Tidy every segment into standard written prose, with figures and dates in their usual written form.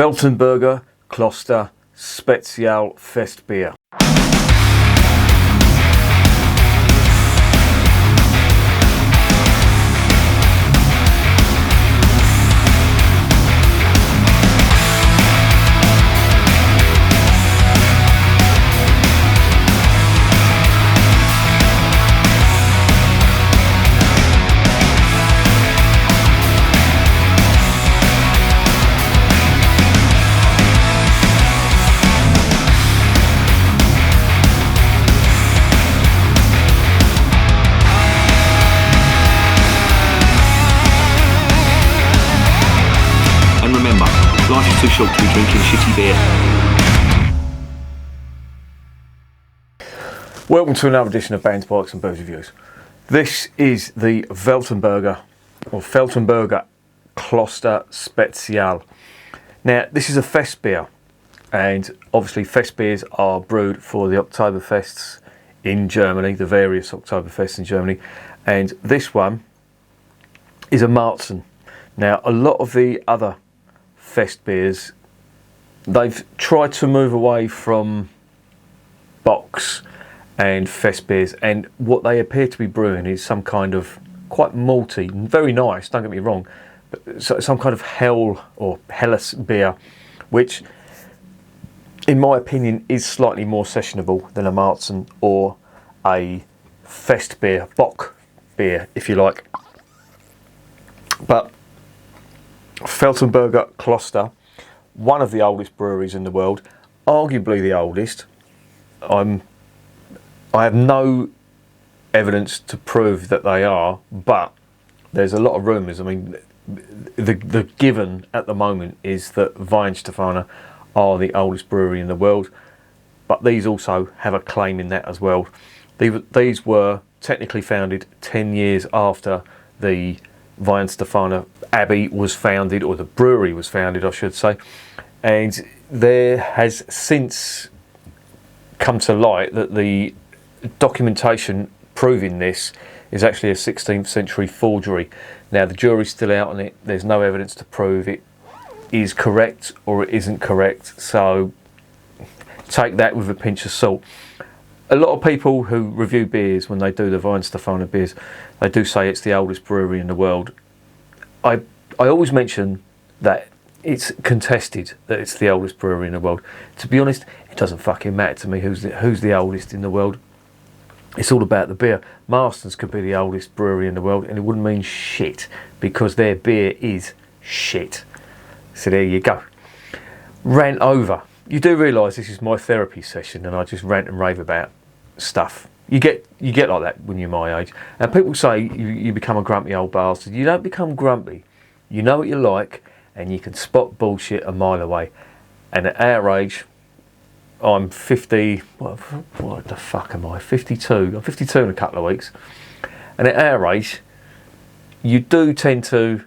Weltenburger, Kloster, Spezial Festbier. Life is too short to be drinking shitty beer. Welcome to another edition of Bands, Bikes and Booze Reviews. This is the Weltenburger, or Weltenburger Kloster Spezial. Now, this is a fest beer, and obviously fest beers are brewed for the Oktoberfests in Germany, the various Oktoberfests in Germany, and this one is a Märzen. Now, a lot of the other fest beers, they've tried to move away from box and fest beers, and what they appear to be brewing is some kind of quite malty, very nice, don't get me wrong, but some kind of hell or Helles beer, which in my opinion is slightly more sessionable than a Märzen or a fest beer, Bock beer if you like. But Weltenburger Kloster, one of the oldest breweries in the world, arguably the oldest. I have no evidence to prove that they are, but there's a lot of rumours. I mean, the given at the moment is that Weihenstephaner are the oldest brewery in the world, but these also have a claim in that as well. These were technically founded 10 years after the Weihenstephaner Abbey was founded, or the brewery was founded, I should say, and there has since come to light that the documentation proving this is actually a 16th century forgery. Now, the jury's still out on it. There's no evidence to prove it is correct or it isn't correct, so take that with a pinch of salt. A lot of people who review beers, when they do the Weihenstephaner beers, they do say it's the oldest brewery in the world. I always mention that it's contested that it's the oldest brewery in the world. To be honest, it doesn't fucking matter to me who's the oldest in the world. It's all about the beer. Marston's could be the oldest brewery in the world and it wouldn't mean shit because their beer is shit. So there you go. Rant over. You do realise this is my therapy session and I just rant and rave about stuff. You get like that when you're my age. And people say you become a grumpy old bastard. You don't become grumpy. You know what you like and you can spot bullshit a mile away. And at our age, I'm 50, what the fuck am I? 52. I'm 52 in a couple of weeks. And at our age, you do tend to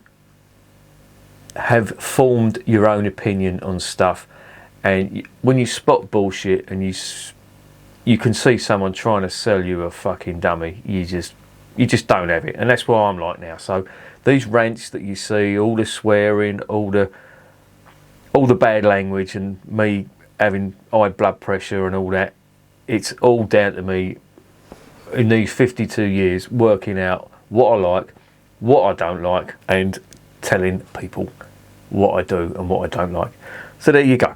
have formed your own opinion on stuff. And when you spot bullshit and you can see someone trying to sell you a fucking dummy, you just don't have it. And that's what I'm like now. So these rants that you see, all the swearing, all the bad language, and me having high blood pressure and all that, it's all down to me in these 52 years working out what I like, what I don't like, and telling people what I do and what I don't like. So there you go.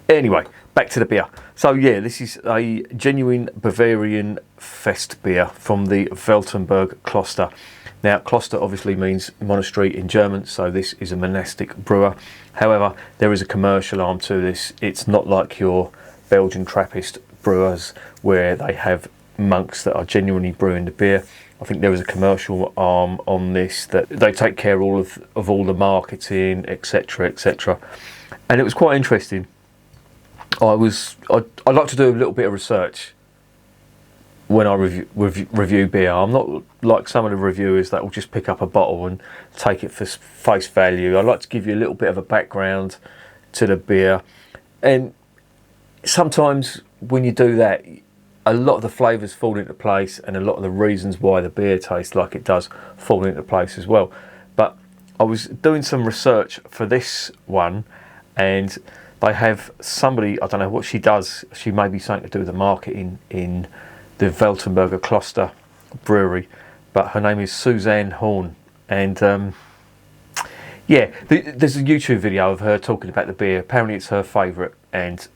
Anyway, back to the beer. So yeah, this is a genuine Bavarian fest beer from the Weltenburg Kloster. Now, Kloster obviously means monastery in German, so this is a monastic brewer. However, there is a commercial arm to this. It's not like your Belgian Trappist brewers where they have monks that are genuinely brewing the beer. I think there is a commercial arm on this that they take care of all the marketing, etc., etc. And it was quite interesting. I'd like to do a little bit of research when I review beer. I'm not like some of the reviewers that will just pick up a bottle and take it for face value. I like to give you a little bit of a background to the beer, and sometimes when you do that, a lot of the flavours fall into place and a lot of the reasons why the beer tastes like it does fall into place as well. But I was doing some research for this one, and they have somebody, I don't know what she does, she may be something to do with the marketing in the Weltenburger Kloster Brewery, but her name is Suzanne Horn, and yeah, there's a YouTube video of her talking about the beer. Apparently it's her favourite, and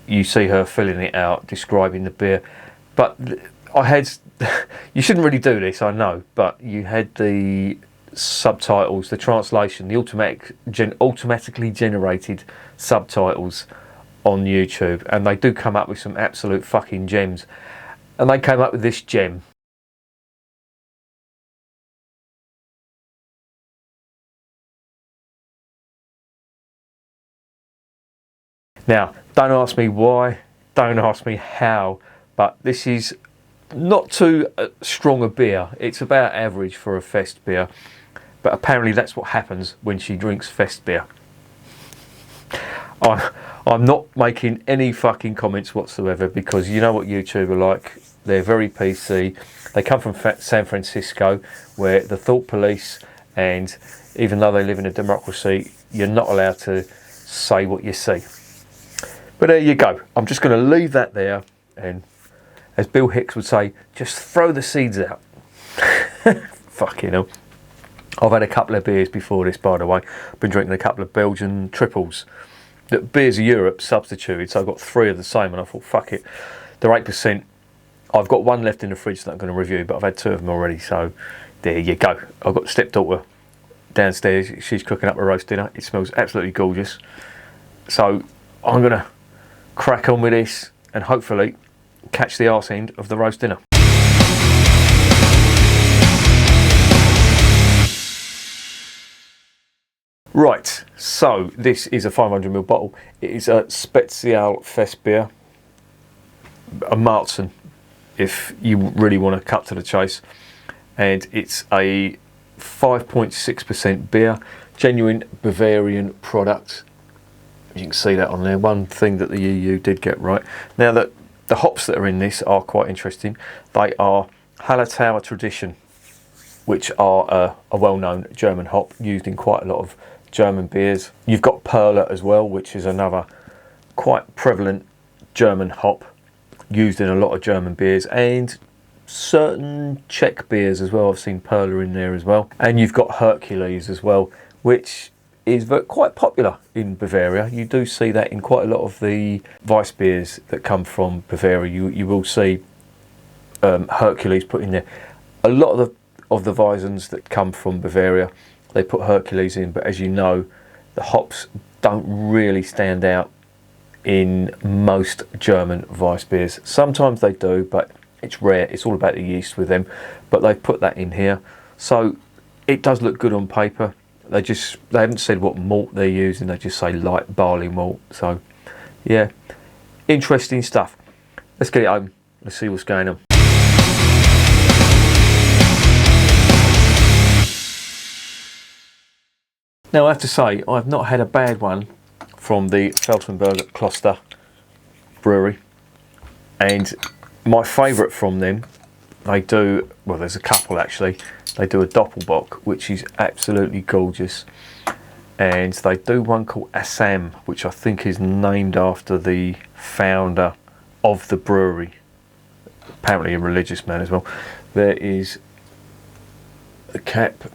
you see her filling it out, describing the beer. But I had, you shouldn't really do this, I know, but you had the subtitles, the translation, the automatically generated subtitles on YouTube, and they do come up with some absolute fucking gems. And they came up with this gem. Now, don't ask me why, don't ask me how, but this is not too strong a beer. It's about average for a fest beer, but apparently that's what happens when she drinks fest beer. I'm not making any fucking comments whatsoever, because you know what YouTube are like. They're very PC. They come from San Francisco, where the thought police, and even though they live in a democracy, you're not allowed to say what you see. But there you go. I'm just going to leave that there, and as Bill Hicks would say, just throw the seeds out. Fucking hell. I've had a couple of beers before this, by the way. I've been drinking a couple of Belgian triples. The Beers of Europe substituted, so I've got 3 of the same, and I thought, fuck it. They're 8%. I've got 1 left in the fridge that I'm going to review, but I've had 2 of them already, so there you go. I've got the stepdaughter downstairs. She's cooking up a roast dinner. It smells absolutely gorgeous. So I'm going to crack on with this and hopefully catch the arse end of the roast dinner. Right, so this is a 500ml bottle. It is a Spezial Festbier, a Märzen, if you really want to cut to the chase, and it's a 5.6% beer, genuine Bavarian product. You can see that on there. One thing that the EU did get right. Now, that the hops that are in this are quite interesting. They are Hallertauer Tradition, which are a well-known German hop used in quite a lot of German beers. You've got Perla as well, which is another quite prevalent German hop used in a lot of German beers, and certain Czech beers as well. I've seen Perla in there as well. And you've got Hercules as well, which is quite popular in Bavaria. You do see that in quite a lot of the Weiss beers that come from Bavaria. You will see Hercules put in there. A lot of the Weissens that come from Bavaria, they put Hercules in, but as you know, the hops don't really stand out in most German Weiss beers. Sometimes they do, but it's rare. It's all about the yeast with them, but they've put that in here, so it does look good on paper. They haven't said what malt they're using, they just say light barley malt. So yeah, interesting stuff. Let's get it home, let's see what's going on. Now I have to say, I've not had a bad one from the Weltenburger Kloster Brewery, and my favourite from them, they do, well, there's a couple actually. They do a Doppelbock, which is absolutely gorgeous, and they do one called Assam, which I think is named after the founder of the brewery, apparently a religious man as well. There is a cap.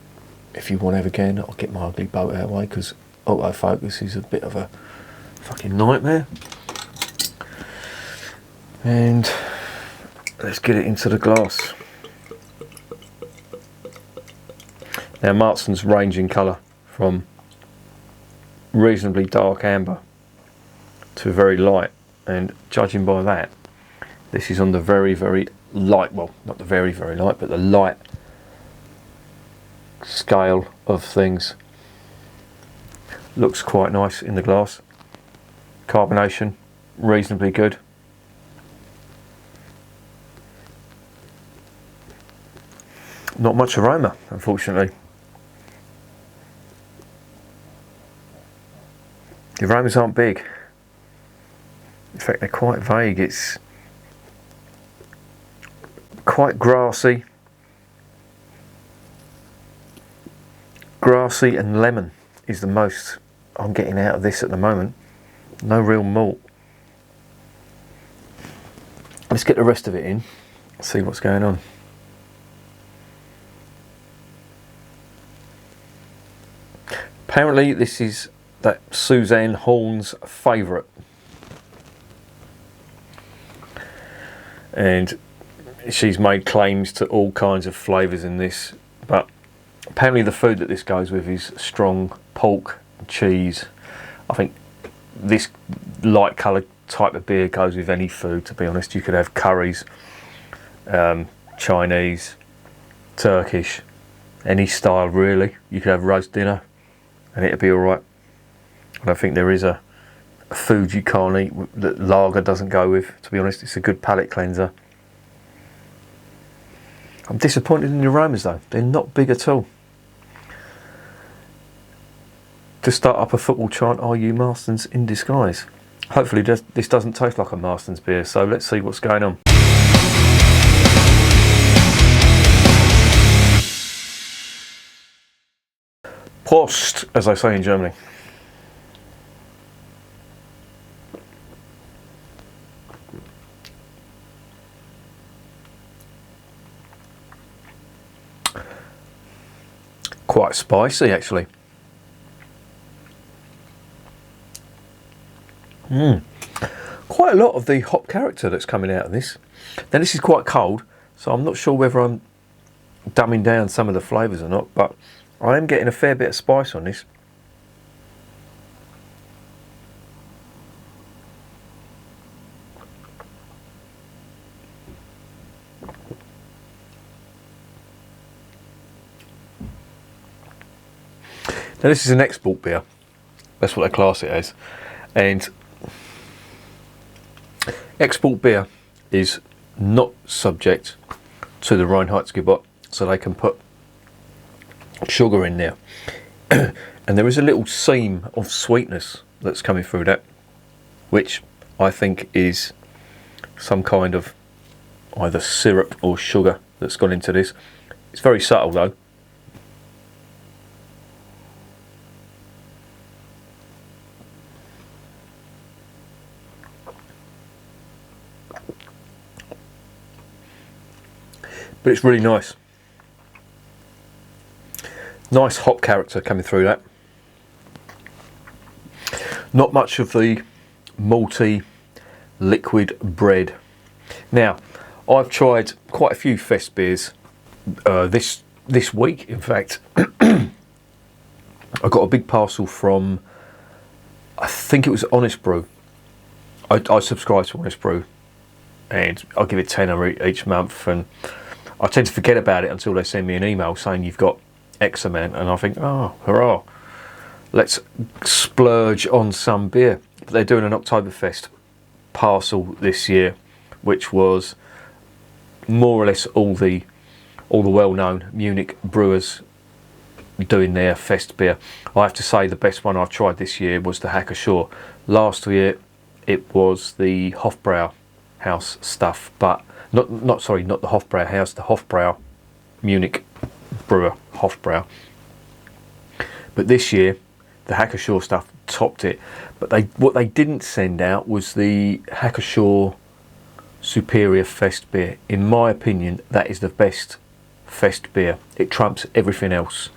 If you want to have a gander, I'll get my ugly boat out of the way, because autofocus is a bit of a fucking nightmare. And let's get it into the glass. Now, Märzen's range in colour from reasonably dark amber to very light, and judging by that, this is on the very, very light, well, not the very, very light, but the light scale of things. Looks quite nice in the glass. Carbonation, reasonably good. Not much aroma, unfortunately. The aromas aren't big. In fact, they're quite vague. It's quite grassy. Grassy and lemon is the most I'm getting out of this at the moment. No real malt. Let's get the rest of it in, see what's going on. Apparently this is that Suzanne Horn's favourite. And she's made claims to all kinds of flavours in this, but apparently the food that this goes with is strong pork, cheese. I think this light coloured type of beer goes with any food, to be honest. You could have curries, Chinese, Turkish, any style really. You could have roast dinner and it'd be alright. I don't think there is a food you can't eat that lager doesn't go with, to be honest. It's a good palate cleanser. I'm disappointed in the aromas though, they're not big at all. To start up a football chant, are you Marston's in disguise? Hopefully this doesn't taste like a Marston's beer, so let's see what's going on. Prost, as they say in Germany. Quite spicy actually. Quite a lot of the hop character that's coming out of this. Now this is quite cold, so I'm not sure whether I'm dumbing down some of the flavours or not, but I am getting a fair bit of spice on this. Now this is an export beer, that's what they class it as, and export beer is not subject to the Reinheitsgebot, so they can put sugar in there. And there is a little seam of sweetness that's coming through that, which I think is some kind of either syrup or sugar that's gone into this. It's very subtle though. But it's really nice. Nice hop character coming through that. Not much of the malty liquid bread. Now, I've tried quite a few fest beers this week. In fact, I got a big parcel from, I think it was Honest Brew. I subscribe to Honest Brew, and I'll give it £10 each month, and I tend to forget about it until they send me an email saying you've got X amount, and I think, oh, hurrah, let's splurge on some beer. But they're doing an Oktoberfest parcel this year, which was more or less all the well-known Munich brewers doing their fest beer. I have to say the best one I've tried this year was the Hacker-Shaw. Last year it was the Hofbrau House stuff, but not the Hofbrau House, the Hofbrau Munich brewer, Hofbrau. But this year the Hacker-Shaw stuff topped it. But what they didn't send out was the Hacker-Shaw Superior Fest beer. In my opinion, that is the best fest beer. It trumps everything else.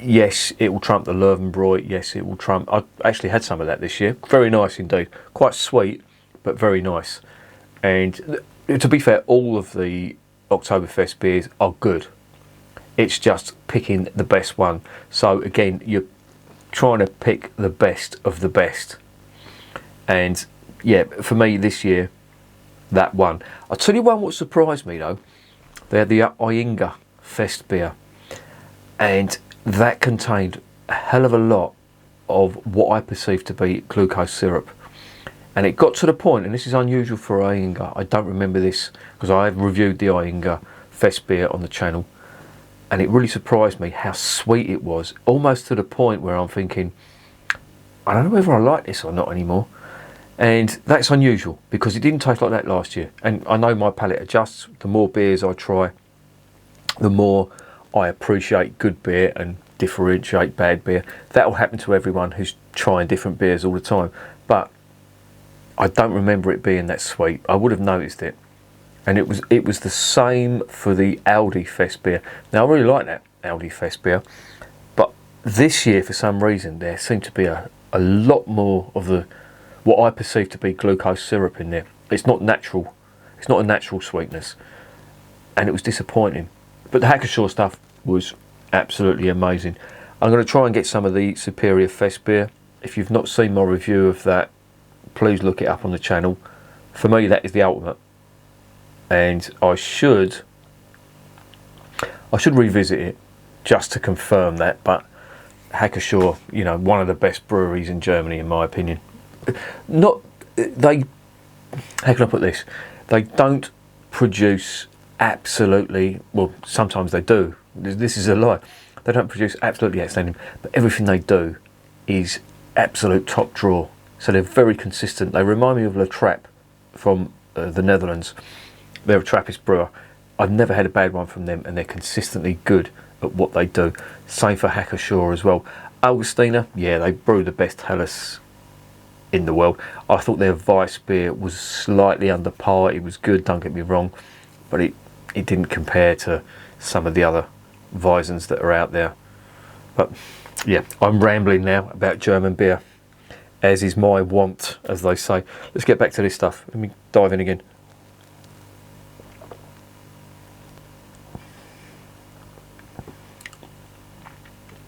Yes, it will trump the Löwenbräu. Yes, it will trump. I actually had some of that this year. Very nice indeed. Quite sweet, but very nice. And to be fair, all of the Oktoberfest beers are good. It's just picking the best one. So again, you're trying to pick the best of the best. And yeah, for me this year, that one. I'll tell you one what surprised me though. They had the Iinga Fest beer, and that contained a hell of a lot of what I perceive to be glucose syrup. And it got to the point, and this is unusual for Iinga, I don't remember this because I have reviewed the Iinga Fest beer on the channel, and it really surprised me how sweet it was, almost to the point where I'm thinking, I don't know whether I like this or not anymore. And that's unusual because it didn't taste like that last year. And I know my palate adjusts. The more beers I try, the more I appreciate good beer, and differentiate bad beer. That will happen to everyone who's trying different beers all the time. But I don't remember it being that sweet. I would have noticed it. And it was the same for the Aldi Festbier. Now I really like that Aldi Festbier, but this year for some reason there seemed to be a lot more of the what I perceive to be glucose syrup in there. It's not natural. It's not a natural sweetness, and it was disappointing. But the Hacker-Shaw stuff was absolutely amazing. I'm going to try and get some of the Superior Festbier. If you've not seen my review of that, please look it up on the channel. For me, that is the ultimate, and I should revisit it just to confirm that. But Hacker-Shaw, you know, one of the best breweries in Germany, in my opinion. How can I put this? They don't produce absolutely, well, sometimes they do. This is a lie. They don't produce absolutely outstanding, but everything they do is absolute top draw. So they're very consistent. They remind me of La Trappe from the Netherlands. They're a Trappist brewer. I've never had a bad one from them, and they're consistently good at what they do. Same for Hacker-Shaw as well. Augustiner, yeah, they brew the best Helles in the world. I thought their Weiss beer was slightly under par. It was good, don't get me wrong, but it didn't compare to some of the other Weissens that are out there. But yeah, I'm rambling now about German beer, as is my want, as they say. Let's get back to this stuff. Let me dive in again.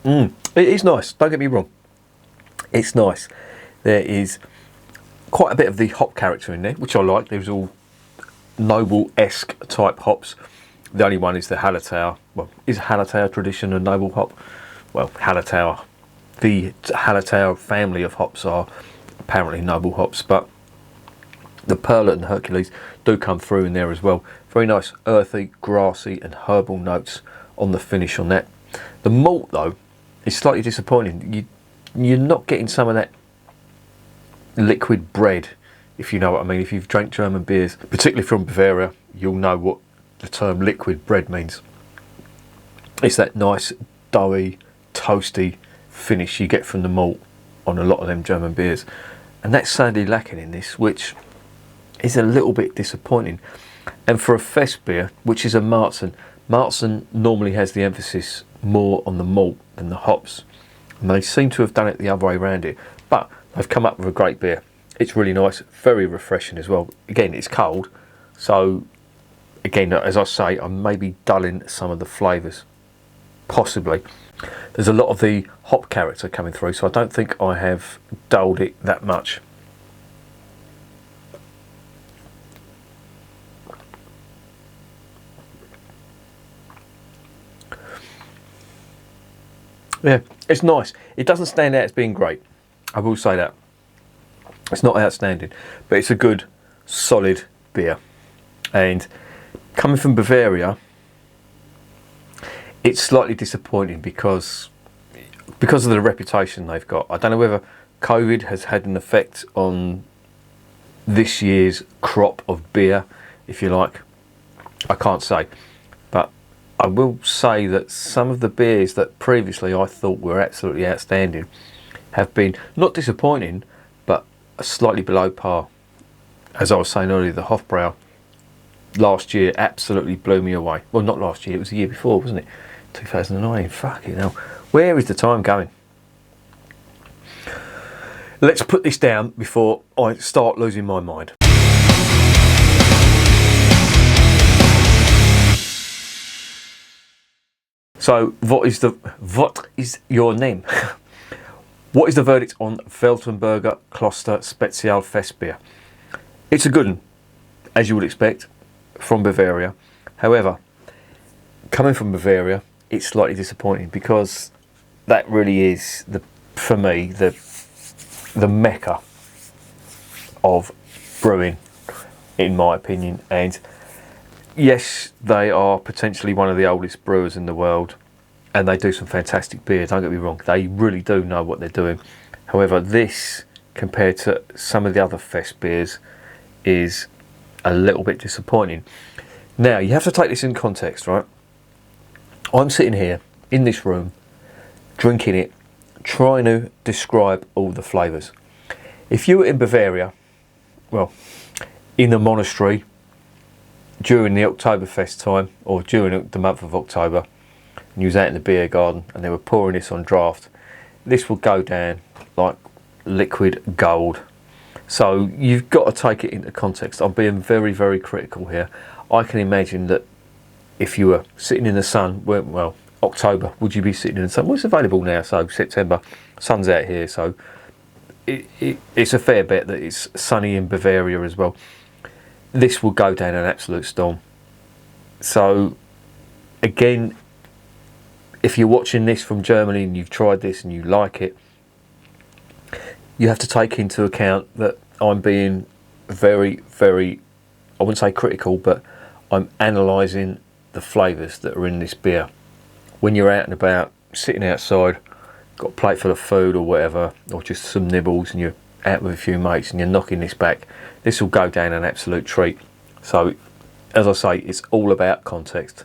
It is nice, don't get me wrong. It's nice. There is quite a bit of the hop character in there, which I like. There's all noble-esque type hops. The only one is the Hallertau. Well, is Hallertau tradition a noble hop? Well, Hallertau. The Hallertau family of hops are apparently noble hops, but the Perlet and Hercules do come through in there as well. Very nice, earthy, grassy and herbal notes on the finish on that. The malt, though, is slightly disappointing. You're not getting some of that liquid bread, if you know what I mean. If you've drank German beers, particularly from Bavaria, you'll know what the term liquid bread means. It's that nice, doughy, toasty finish you get from the malt on a lot of them German beers. And that's sadly lacking in this, which is a little bit disappointing. And for a fest beer, which is a Märzen, Märzen normally has the emphasis more on the malt than the hops. And they seem to have done it the other way around here. But they've come up with a great beer. It's really nice, very refreshing as well. Again, it's cold, so again, as I say, I may be dulling some of the flavours, possibly. There's a lot of the hop character coming through, so I don't think I have dulled it that much. Yeah, it's nice. It doesn't stand out as being great, I will say that. It's not outstanding, but it's a good, solid beer. And coming from Bavaria, it's slightly disappointing because of the reputation they've got. I don't know whether COVID has had an effect on this year's crop of beer, if you like. I can't say. But I will say that some of the beers that previously I thought were absolutely outstanding have been not disappointing, but slightly below par. As I was saying earlier, the Hofbrau last year absolutely blew me away. Well, not last year, it was the year before, wasn't it? 2009, fucking hell. Where is the time going? Let's put this down before I start losing my mind. So, what is your name? What is the verdict on Weltenburger Kloster Spezial Festbier? It's a good one, as you would expect, from Bavaria. However, coming from Bavaria, it's slightly disappointing because that really is, for me, the mecca of brewing, in my opinion. And yes, they are potentially one of the oldest brewers in the world, and they do some fantastic beer, don't get me wrong. They really do know what they're doing. However, this, compared to some of the other fest beers, is a little bit disappointing. Now, you have to take this in context, right? I'm sitting here in this room drinking it, trying to describe all the flavours. If you were in Bavaria, well, in the monastery during the Oktoberfest time, or during the month of October, and you was out in the beer garden and they were pouring this on draft, this will go down like liquid gold. So you've got to take it into context. I'm being very, very critical here. I can imagine that if you were sitting in the sun, well, October, would you be sitting in the sun? Well, it's available now, so September, sun's out here, so it's a fair bet that it's sunny in Bavaria as well. This will go down an absolute storm. So again, if you're watching this from Germany and you've tried this and you like it, you have to take into account that I'm being very, very, I wouldn't say critical, but I'm analysing the flavours that are in this beer. When you're out and about, sitting outside, got a plate full of food or whatever, or just some nibbles, and you're out with a few mates and you're knocking this back, this will go down an absolute treat. So, as I say, it's all about context.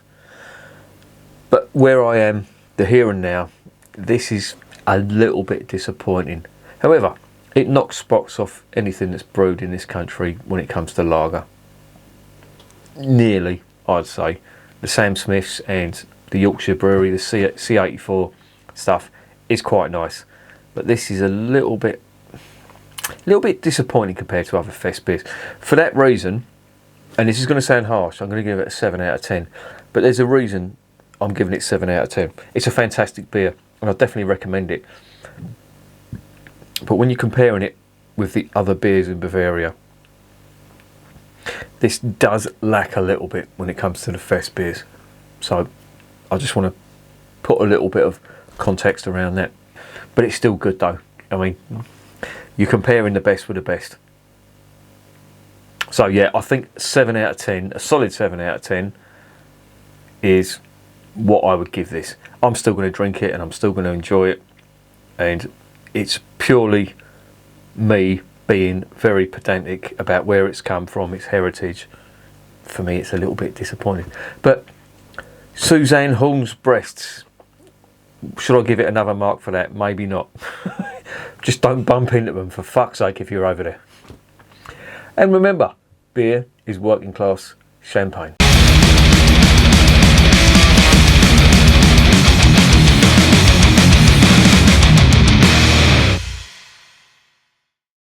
But where I am, the here and now, this is a little bit disappointing. However, it knocks spots off anything that's brewed in this country when it comes to lager. Nearly, I'd say. The Sam Smiths and the Yorkshire Brewery, the C84 stuff is quite nice. But this is a little bit disappointing compared to other fest beers. For that reason, and this is going to sound harsh, I'm going to give it a 7 out of 10. But there's a reason I'm giving it 7 out of 10. It's a fantastic beer, and I definitely recommend it. But when you're comparing it with the other beers in Bavaria, this does lack a little bit when it comes to the fest beers. So I just want to put a little bit of context around that. But it's still good though. I mean, you're comparing the best with the best. So yeah, I think 7 out of 10, a solid 7 out of 10 is what I would give this. I'm still going to drink it and I'm still going to enjoy it. And it's purely me being very pedantic about where it's come from, its heritage. For me, it's a little bit disappointing. But Suzanne Holm's breasts, should I give it another mark for that? Maybe not. Just don't bump into them, for fuck's sake, if you're over there. And remember, beer is working class champagne.